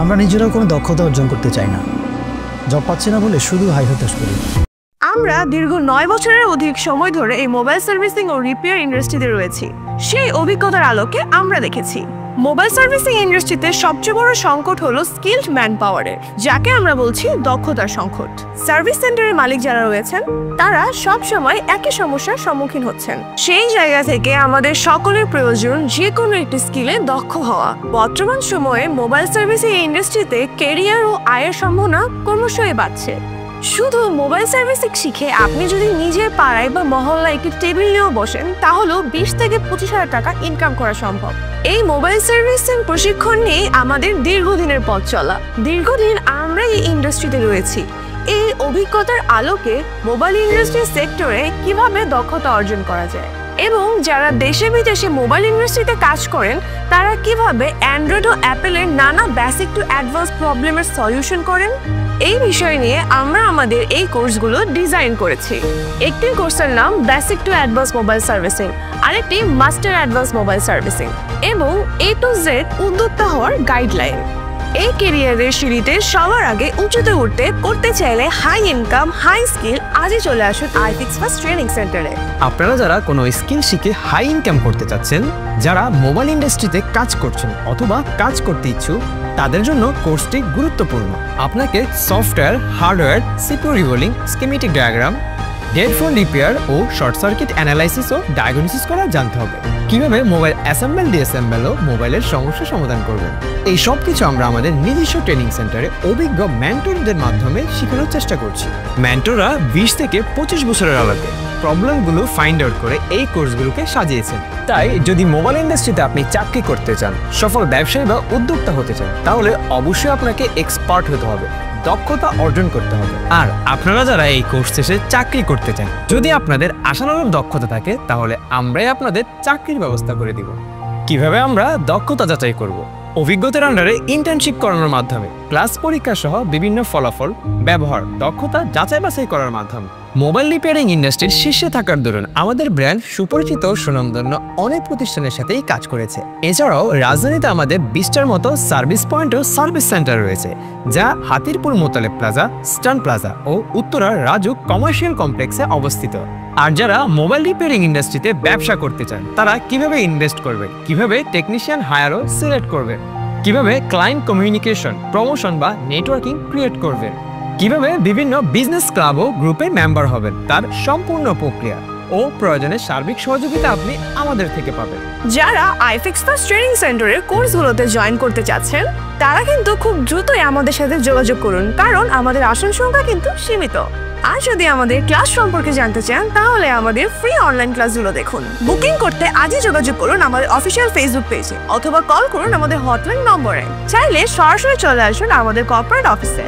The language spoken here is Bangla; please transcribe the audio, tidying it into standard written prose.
আমরা নিজেরাও কোনো দক্ষতা অর্জন করতে চাই না, জব পাচ্ছি না বলে শুধু হাই হতাশ করি। আমরা দীর্ঘ 9 বছরের অধিক সময় ধরে এই মোবাইল সার্ভিসিং ও রিপেয়ার ইন্ডাস্ট্রিতে রয়েছি। সেই অভিজ্ঞতার আলোকে আমরা দেখেছি মোবাইল সার্ভিসিং ইন্ডাস্ট্রিতে সবচেয়ে বড় সংকট হলো স্কিলড ম্যান পাওয়ারের, যাকে আমরা বলছি দক্ষতার সংকট। সার্ভিস সেন্টারের মালিক যারা রয়েছেন তারা সব সময় একই সমস্যার সম্মুখীন হচ্ছেন। সেই জায়গা থেকে আমাদের সকলের প্রয়োজন যে কোনো একটি স্কিলে দক্ষ হওয়া। বর্তমান সময়ে মোবাইল সার্ভিসিং ইন্ডাস্ট্রিতে ক্যারিয়ার ও আয়ের সম্ভাবনা ক্রমশই বাড়ছে। শুধু মোবাইল সার্ভিসিং শিখে আপনি যদি নিজের পাড়ায় বা মহল্লায় একটি টেবিল নিয়েও বসেন, তাহলেও 20 থেকে 25,000 টাকা ইনকাম করা সম্ভব। এই মোবাইল সার্ভিসিং প্রশিক্ষণ নিয়ে আমাদের দীর্ঘদিনের পথ চলা। দীর্ঘদিন আমরা এই ইন্ডাস্ট্রিতে রয়েছি। এই অভিজ্ঞতার আলোকে মোবাইল ইন্ডাস্ট্রি সেক্টরে কিভাবে দক্ষতা অর্জন করা যায় এবং যারা দেশে বিদেশে মোবাইল ইন্ডাস্ট্রিতে কাজ করেন তারা কিভাবে অ্যান্ড্রয়েড ও অ্যাপেলের নানা বেসিক টু অ্যাডভান্স প্রবলেমের সলিউশন করেন, এই বিষয় নিয়ে আমরা আমাদের এই কোর্সগুলো ডিজাইন করেছি। একটি কোর্সের নাম basic to advance mobile servicing, আরেকটি মাস্টার অ্যাডভান্স মোবাইল সার্ভিসিং এবং A to Z উদ্যোক্তা হওয়ার গাইডলাইন। এই ক্যারিয়ারের সিঁড়িতে সবার আগে উঁচুতে উঠতে করতে চাইলে হাই ইনকাম হাই স্কিল আজই চলে আসুন আইফিক্স ফার্স্ট ট্রেনিং সেন্টারে। আপনারা যারা কোনো স্কিল শিখে হাই ইনকাম করতে চাচ্ছেন, যারা মোবাইল ইন্ডাস্ট্রিতে কাজ করছেন অথবা কাজ করতে ইচ্ছুক, তাদের জন্য কোর্সটি গুরুত্বপূর্ণ। আপনাকে software, hardware, CPU reballing, schematic diagram, dead phone repair ও শর্ট সার্কিট অ্যানালাইসিস ও ডায়াগনোসিস করা জানতে হবে। কিভাবে মোবাইল অ্যাসেম্বল ডিঅ্যাসেম্বল ও মোবাইলের সমস্যা সমাধান করবেন, এই সব কিছু আমরা আমাদের নিজস্ব ট্রেনিং সেন্টারে অভিজ্ঞ মেন্টরদের মাধ্যমে শেখানোর চেষ্টা করছি। মেন্টররা 20 থেকে 25 বছরের আলোকে প্রবলেমগুলো ফাইন্ড আউট করে এই কোর্সগুলোকে সাজিয়েছেন। তাই যদি মোবাইল ইন্ডাস্ট্রিতে আপনি চাকরি করতে চান, সফল ব্যবসায়ী বা উদ্যোক্তা হতে চান, তাহলে অবশ্যই আপনাকে এক্সপার্ট হতে হবে, দক্ষতা অর্জন করতে হবে। আর আপনারা যারা এই কোর্স শেষে চাকরি করতে চান, যদি আপনাদের আশানুরূপ দক্ষতা থাকে, তাহলে আমরাই আপনাদের চাকরির ব্যবস্থা করে দিব। কিভাবে আমরা দক্ষতা যাচাই করব? অভিজ্ঞতার আন্ডারে ইন্টার্নশিপ করানোর মাধ্যমে, ক্লাস পরীক্ষা সহ বিভিন্ন ফলাফল, ব্যবহার, দক্ষতা যাচাই বাছাই করার মাধ্যমে। মোবাইল রিপেয়ারিং ইন্ডাস্ট্রির শীর্ষে থাকার দরুন আমাদের ব্র্যান্ড সুপরিচিত সুনামধন্য অনেক প্রতিষ্ঠানের সাথেই কাজ করেছে। এছাড়াও রাজধানীতে আমাদের 20টার মতো সার্ভিস পয়েন্ট ও সার্ভিস সেন্টার রয়েছে, যা হাতিরপুল মোতালেব প্লাজা, স্টান প্লাজা ও উত্তরার রাজুক কমার্শিয়াল কমপ্লেক্সে অবস্থিত। আর যারা মোবাইল রিপেয়ারিং ইন্ডাস্ট্রিতে ব্যবসা করতে চান, তারা কিভাবে ইনভেস্ট করবে, কিভাবে টেকনিশিয়ান হায়ার ও সিলেক্ট করবে, কিভাবে ক্লায়েন্ট কমিউনিকেশন, প্রমোশন বা নেটওয়ার্কিং ক্রিয়েট করবেন, কিভাবে বিভিন্ন বিজনেস ক্লাব ও গ্রুপে মেম্বার হবেন, তার সম্পূর্ণ প্রক্রিয়া ও প্রয়োজনে সার্বিক সহযোগিতা আপনি আমাদের থেকে পাবেন। যারা আইফিক্স ফার্স্ট ট্রেনিং সেন্টারের কোর্সগুলোতে জয়েন করতে চাচ্ছেন, তারা কিন্তু খুব দ্রুতই আমাদের সাথে যোগাযোগ করুন, কারণ আমাদের আসন সংখ্যা কিন্তু সীমিত। আর যদি আমাদের ক্লাস সম্পর্কে জানতে চান, তাহলে আমাদের ফ্রি অনলাইন ক্লাসগুলো দেখুন। বুকিং করতে আজই যোগাযোগ করুন আমাদের অফিসিয়াল ফেসবুক পেজে অথবা কল করুন আমাদের হটলাইন নম্বরে। চাইলে সরাসরি চলে আসুন আমাদের কর্পোরেট অফিসে।